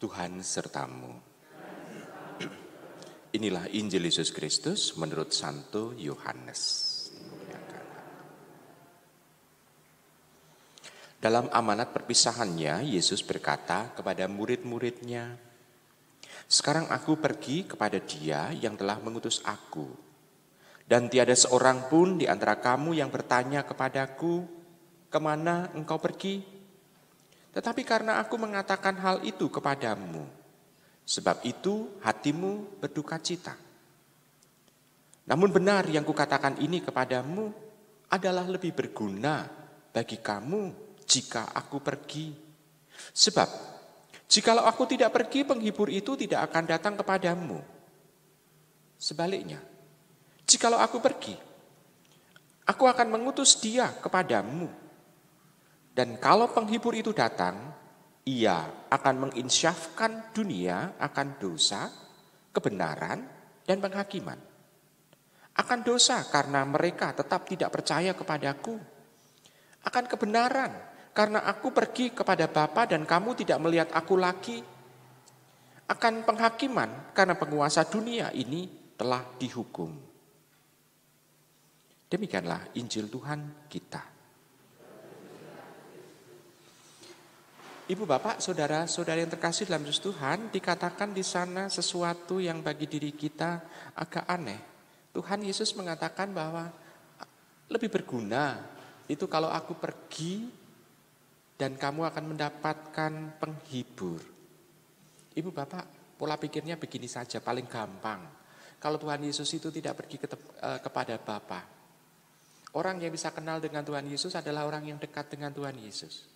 Tuhan sertamu. Inilah Injil Yesus Kristus menurut Santo Yohanes. Dalam amanat perpisahannya, Yesus berkata kepada murid-muridnya, "Sekarang aku pergi kepada Dia yang telah mengutus aku. Dan tiada seorang pun di antara kamu yang bertanya kepadaku, 'Kemana engkau pergi?' Tetapi karena aku mengatakan hal itu kepadamu, sebab itu hatimu berduka cita. Namun benar yang kukatakan ini kepadamu adalah lebih berguna bagi kamu jika aku pergi. Sebab jikalau aku tidak pergi, penghibur itu tidak akan datang kepadamu. Sebaliknya, jikalau aku pergi, aku akan mengutus Dia kepadamu. Dan kalau penghibur itu datang, Ia akan menginsyafkan dunia akan dosa, kebenaran, dan penghakiman. Akan dosa karena mereka tetap tidak percaya kepadaku. Akan kebenaran karena aku pergi kepada Bapa dan kamu tidak melihat aku lagi. Akan penghakiman karena penguasa dunia ini telah dihukum." Demikianlah Injil Tuhan kita. Ibu, bapak, saudara-saudara yang terkasih dalam Yesus Tuhan, dikatakan di sana sesuatu yang bagi diri kita agak aneh. Tuhan Yesus mengatakan bahwa lebih berguna itu kalau aku pergi dan kamu akan mendapatkan penghibur. Ibu, bapak, pola pikirnya begini saja, paling gampang. Kalau Tuhan Yesus itu tidak pergi kepada Bapa, orang yang bisa kenal dengan Tuhan Yesus adalah orang yang dekat dengan Tuhan Yesus.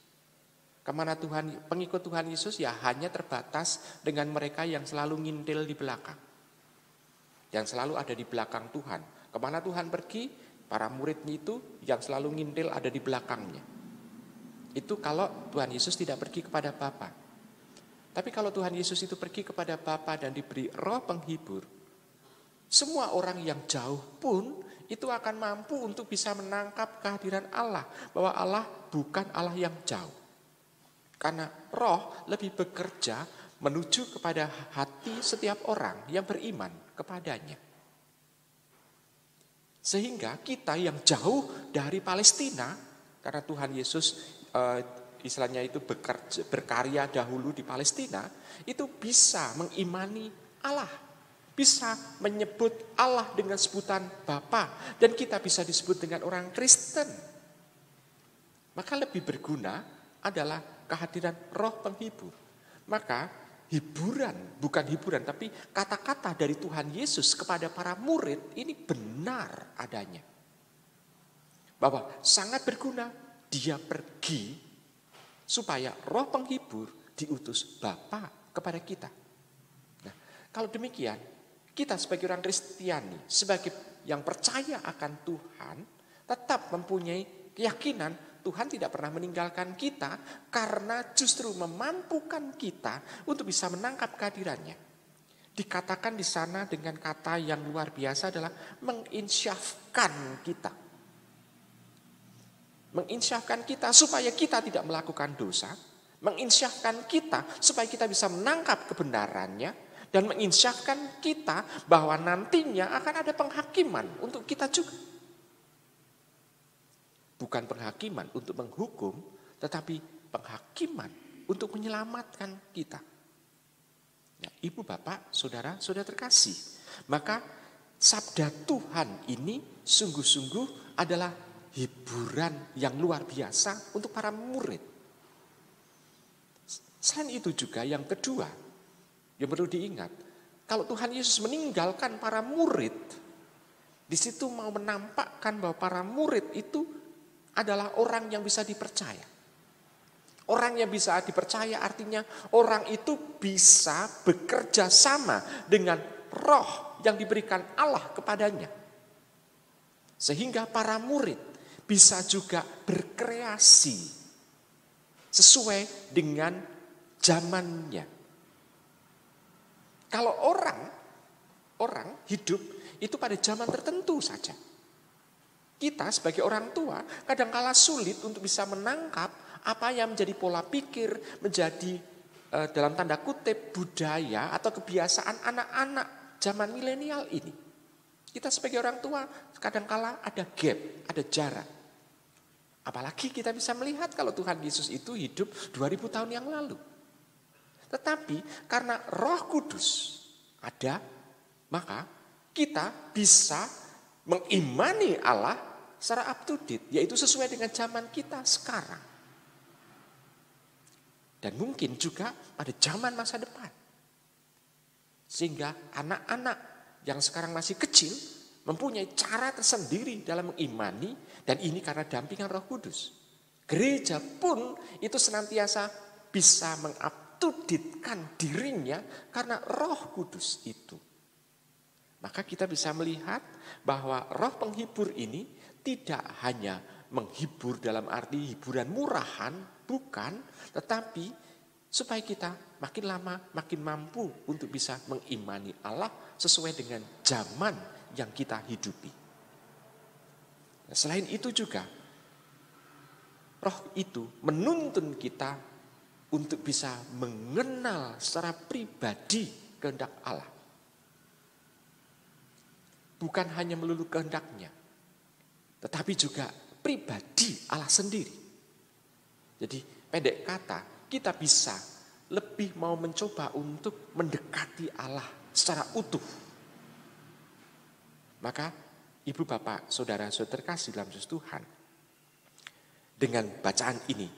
Kemana pengikut Tuhan Yesus ya hanya terbatas dengan mereka yang selalu ngintil di belakang. Yang selalu ada di belakang Tuhan. Kemana Tuhan pergi, para muridnya itu yang selalu ngintil ada di belakangnya. Itu kalau Tuhan Yesus tidak pergi kepada Bapa. Tapi kalau Tuhan Yesus itu pergi kepada Bapa dan diberi Roh penghibur, semua orang yang jauh pun itu akan mampu untuk bisa menangkap kehadiran Allah. Bahwa Allah bukan Allah yang jauh. Karena Roh lebih bekerja menuju kepada hati setiap orang yang beriman kepadanya. Sehingga kita yang jauh dari Palestina, karena Tuhan Yesus istilahnya itu berkarya dahulu di Palestina, itu bisa mengimani Allah. Bisa menyebut Allah dengan sebutan Bapa. Dan kita bisa disebut dengan orang Kristen. Maka lebih berguna adalah kehadiran Roh penghibur. Maka bukan hiburan, tapi kata-kata dari Tuhan Yesus kepada para murid ini benar adanya. Bahwa sangat berguna Dia pergi supaya Roh penghibur diutus Bapa kepada kita. Nah, kalau demikian, kita sebagai orang Kristiani, sebagai yang percaya akan Tuhan, tetap mempunyai keyakinan Tuhan tidak pernah meninggalkan kita karena justru memampukan kita untuk bisa menangkap kehadirannya. Dikatakan di sana dengan kata yang luar biasa adalah menginsyafkan kita. Menginsyafkan kita supaya kita tidak melakukan dosa. Menginsyafkan kita supaya kita bisa menangkap kebenarannya. Dan menginsyafkan kita bahwa nantinya akan ada penghakiman untuk kita juga. Bukan penghakiman untuk menghukum, tetapi penghakiman untuk menyelamatkan kita. Nah, ibu, bapak, saudara-saudara terkasih. Maka sabda Tuhan ini sungguh-sungguh adalah hiburan yang luar biasa untuk para murid. Selain itu juga yang kedua, yang perlu diingat. Kalau Tuhan Yesus meninggalkan para murid, di situ mau menampakkan bahwa para murid itu adalah orang yang bisa dipercaya. Orang yang bisa dipercaya artinya orang itu bisa bekerja sama dengan Roh yang diberikan Allah kepadanya. Sehingga para murid bisa juga berkreasi sesuai dengan zamannya. Kalau orang hidup itu pada zaman tertentu saja. Kita sebagai orang tua kadangkala sulit untuk bisa menangkap apa yang menjadi pola pikir, menjadi dalam tanda kutip budaya atau kebiasaan anak-anak zaman milenial ini. Kita sebagai orang tua kadangkala ada gap, ada jarak. Apalagi kita bisa melihat kalau Tuhan Yesus itu hidup 2000 tahun yang lalu. Tetapi karena Roh Kudus ada, maka kita bisa mengimani Allah secara up to date, yaitu sesuai dengan zaman kita sekarang. Dan mungkin juga pada zaman masa depan. Sehingga anak-anak yang sekarang masih kecil mempunyai cara tersendiri dalam mengimani, dan ini karena dampingan Roh Kudus. Gereja pun itu senantiasa bisa mengupdatekan dirinya karena Roh Kudus itu. Maka kita bisa melihat bahwa Roh penghibur ini tidak hanya menghibur dalam arti hiburan murahan, bukan, tetapi supaya kita makin lama makin mampu untuk bisa mengimani Allah sesuai dengan zaman yang kita hidupi. Selain itu juga, Roh itu menuntun kita untuk bisa mengenal secara pribadi kehendak Allah. Bukan hanya melulu kehendaknya, tetapi juga pribadi Allah sendiri. Jadi pendek kata, kita bisa lebih mau mencoba untuk mendekati Allah secara utuh. Maka ibu bapak saudara-saudara terkasih dalam Yesus Tuhan, dengan bacaan ini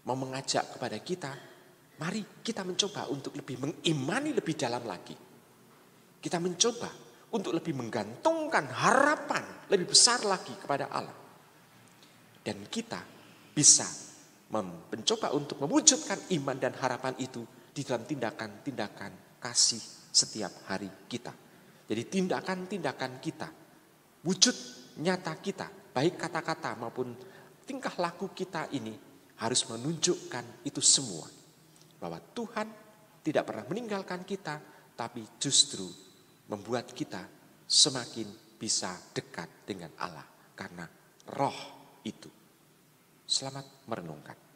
mau mengajak kepada kita, mari kita mencoba untuk lebih mengimani lebih dalam lagi. Kita mencoba untuk lebih menggantungkan harapan lebih besar lagi kepada Allah. Dan kita bisa mencoba untuk mewujudkan iman dan harapan itu di dalam tindakan-tindakan kasih setiap hari kita. Jadi tindakan-tindakan kita, wujud nyata kita, baik kata-kata maupun tingkah laku kita ini harus menunjukkan itu semua. Bahwa Tuhan tidak pernah meninggalkan kita, tapi justru membuat kita semakin bisa dekat dengan Allah karena Roh itu. Selamat merenungkan.